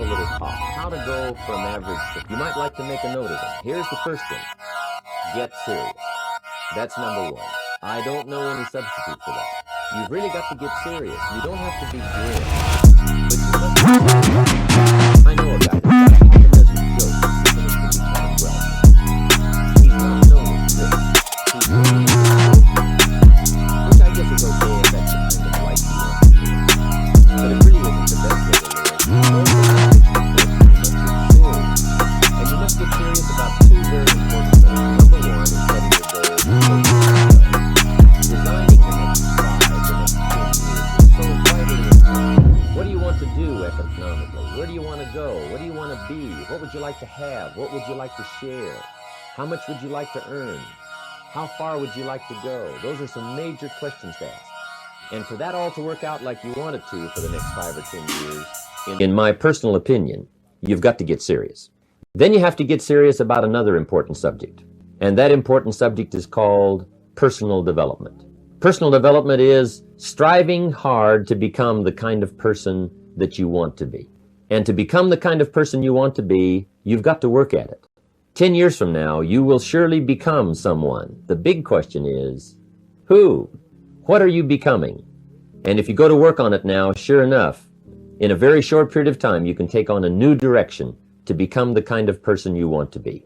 a little talk. How to go from average to... You might like to make a note of them. Here's the first one. Get serious. That's number one. I don't know any substitute for that. You've really got to get serious. You don't have to be grim. But I know a guy that's got half a dozen jokes that can become well. He's not known as this. He's known as which I guess is okay if that's the kind of life you want to live. But it really isn't the best way to live. And you must get serious about two very important things. Number one is setting your goals. Designing the next 5, the next 10 years. So vitally, what do you want to do economically? Where do you want to go? What do you want to be? What would you like to have? What would you like to share? How much would you like to earn? How far would you like to go? Those are some major questions to ask. And for that all to work out like you want it to for the next 5 or 10 years, in my personal opinion, you've got to get serious. Then you have to get serious about another important subject. And that important subject is called personal development. Personal development is striving hard to become the kind of person that you want to be. And to become the kind of person you want to be, you've got to work at it. 10 years from now, you will surely become someone. The big question is, who? What are you becoming? And if you go to work on it now, sure enough, in a very short period of time, you can take on a new direction to become the kind of person you want to be.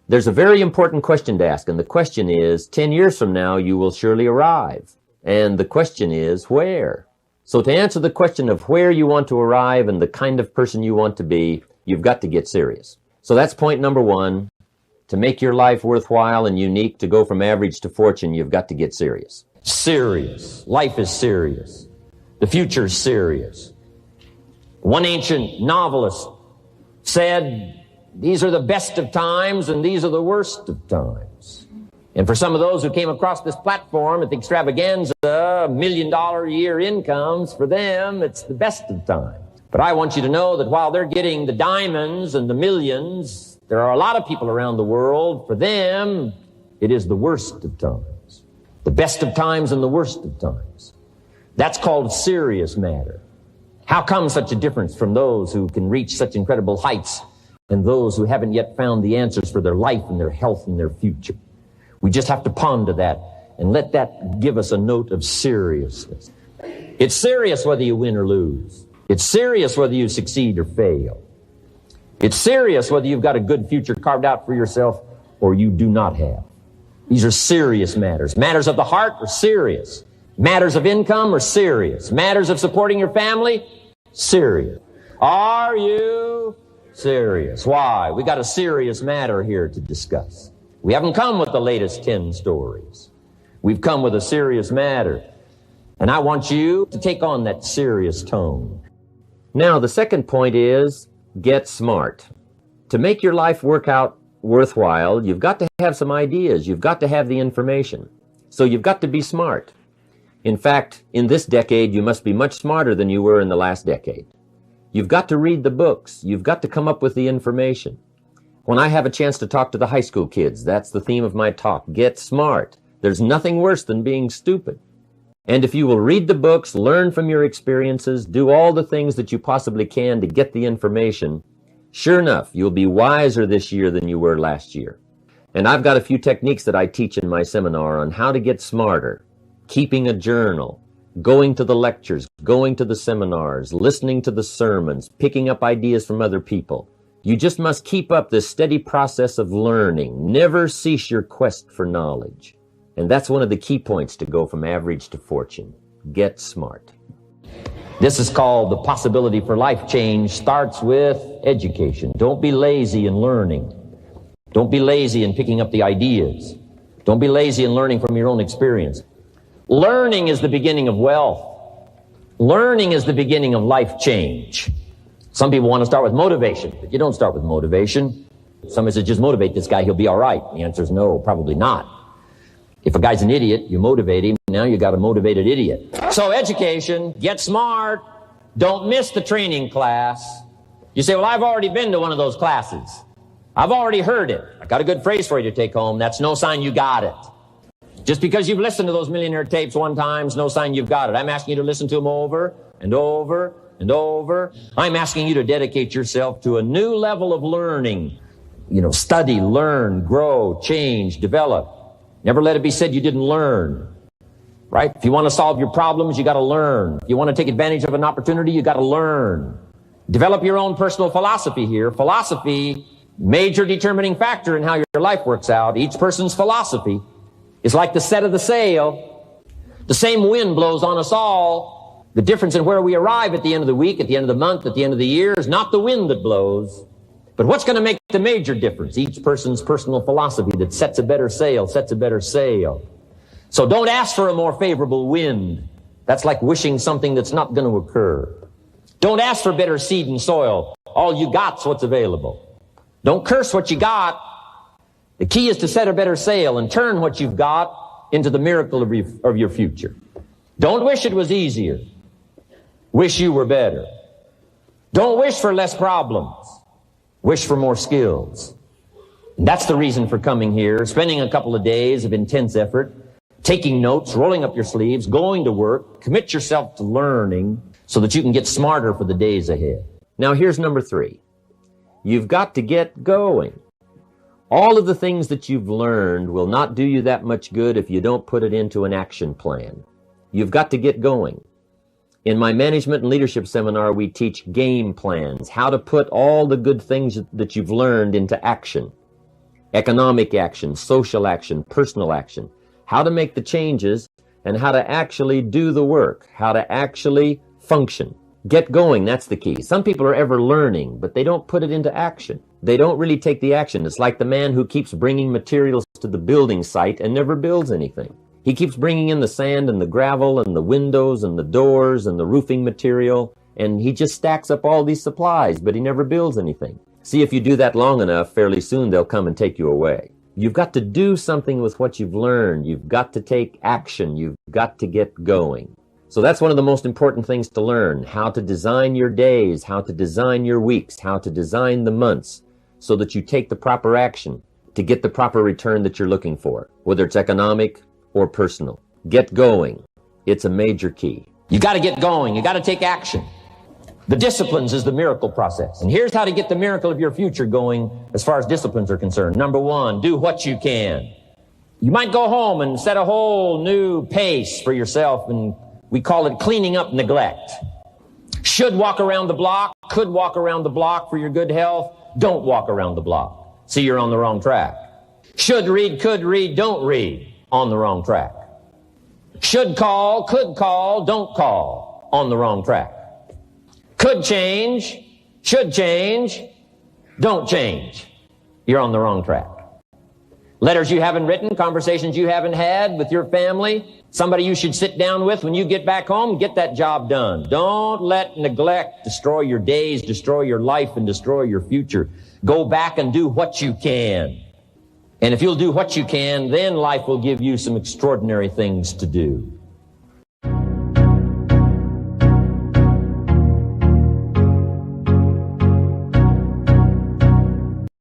There's a very important question to ask, and the question is, 10 years from now, you will surely arrive. And the question is, where? So to answer the question of where you want to arrive and the kind of person you want to be, you've got to get serious. So that's point number one. To make your life worthwhile and unique, to go from average to fortune, you've got to get serious. Serious. Life is serious. The future is serious. One ancient novelist said, these are the best of times and these are the worst of times. And for some of those who came across this platform at the extravaganza, $1 million a year incomes, for them, it's the best of times. But I want you to know that while they're getting the diamonds and the millions, there are a lot of people around the world, for them, it is the worst of times. The best of times and the worst of times. That's called serious matter. How come such a difference from those who can reach such incredible heights and those who haven't yet found the answers for their life and their health and their future? We just have to ponder that and let that give us a note of seriousness. It's serious whether you win or lose. It's serious whether you succeed or fail. It's serious whether you've got a good future carved out for yourself or you do not have. These are serious matters. Matters of the heart are serious. Matters of income are serious. Matters of supporting your family, serious. Are you serious? Why? We got a serious matter here to discuss. We haven't come with the latest 10 stories. We've come with a serious matter. And I want you to take on that serious tone. Now, the second point is, get smart. To make your life work out worthwhile, you've got to have some ideas. You've got to have the information. So you've got to be smart. In fact, in this decade, you must be much smarter than you were in the last decade. You've got to read the books. You've got to come up with the information. When I have a chance to talk to the high school kids, that's the theme of my talk. Get smart. There's nothing worse than being stupid. And if you will read the books, learn from your experiences, do all the things that you possibly can to get the information, sure enough, you'll be wiser this year than you were last year. And I've got a few techniques that I teach in my seminar on how to get smarter. Keeping a journal, going to the lectures, going to the seminars, listening to the sermons, picking up ideas from other people. You just must keep up this steady process of learning. Never cease your quest for knowledge. And that's one of the key points to go from average to fortune. Get smart. This is called the possibility for life change starts with education. Don't be lazy in learning. Don't be lazy in picking up the ideas. Don't be lazy in learning from your own experience. Learning is the beginning of wealth. Learning is the beginning of life change. Some people want to start with motivation, but you don't start with motivation. Somebody says, just motivate this guy, he'll be all right. The answer is no, probably not. If a guy's an idiot, you motivate him. Now you got a motivated idiot. So education, get smart. Don't miss the training class. You say, well, I've already been to one of those classes. I've already heard it. I got a good phrase for you to take home. That's no sign you got it. Just because you've listened to those millionaire tapes one time is no sign you've got it. I'm asking you to listen to them over and over and over. I'm asking you to dedicate yourself to a new level of learning. Study, learn, grow, change, develop. Never let it be said you didn't learn. Right? If you want to solve your problems, you got to learn. If you want to take advantage of an opportunity, you got to learn. Develop your own personal philosophy here. Philosophy, major determining factor in how your life works out. Each person's philosophy is like the set of the sail. The same wind blows on us all. The difference in where we arrive at the end of the week, at the end of the month, at the end of the year is not the wind that blows, but what's going to make the major difference? Each person's personal philosophy that sets a better sail, sets a better sail. So don't ask for a more favorable wind. That's like wishing something that's not going to occur. Don't ask for better seed and soil. All you got's what's available. Don't curse what you got. The key is to set a better sail and turn what you've got into the miracle of your future. Don't wish it was easier. Wish you were better. Don't wish for less problems. Wish for more skills. And that's the reason for coming here, spending a couple of days of intense effort, taking notes, rolling up your sleeves, going to work, commit yourself to learning so that you can get smarter for the days ahead. Now here's number 3. You've got to get going. All of the things that you've learned will not do you that much good if you don't put it into an action plan. You've got to get going. In my management and leadership seminar, we teach game plans, how to put all the good things that you've learned into action. Economic action, social action, personal action. How to make the changes and how to actually do the work, how to actually function. Get going, that's the key. Some people are ever learning, but they don't put it into action. They don't really take the action. It's like the man who keeps bringing materials to the building site and never builds anything. He keeps bringing in the sand and the gravel and the windows and the doors and the roofing material, and he just stacks up all these supplies, but he never builds anything. See, if you do that long enough, fairly soon they'll come and take you away. You've got to do something with what you've learned. You've got to take action. You've got to get going. So that's one of the most important things to learn, how to design your days, how to design your weeks, how to design the months so that you take the proper action to get the proper return that you're looking for, whether it's economic or personal. Get going. It's a major key. You got to get going. You got to take action. The disciplines is the miracle process. And here's how to get the miracle of your future going as far as disciplines are concerned. Number 1, do what you can. You might go home and set a whole new pace for yourself, and we call it cleaning up neglect. Should walk around the block, could walk around the block for your good health. Don't walk around the block. See, you're on the wrong track. Should read, could read, don't read. On the wrong track. Should call, could call, don't call. On the wrong track. Could change, should change, don't change. You're on the wrong track. Letters you haven't written, conversations you haven't had with your family, somebody you should sit down with when you get back home, get that job done. Don't let neglect destroy your days, destroy your life, and destroy your future. Go back and do what you can. And if you'll do what you can, then life will give you some extraordinary things to do.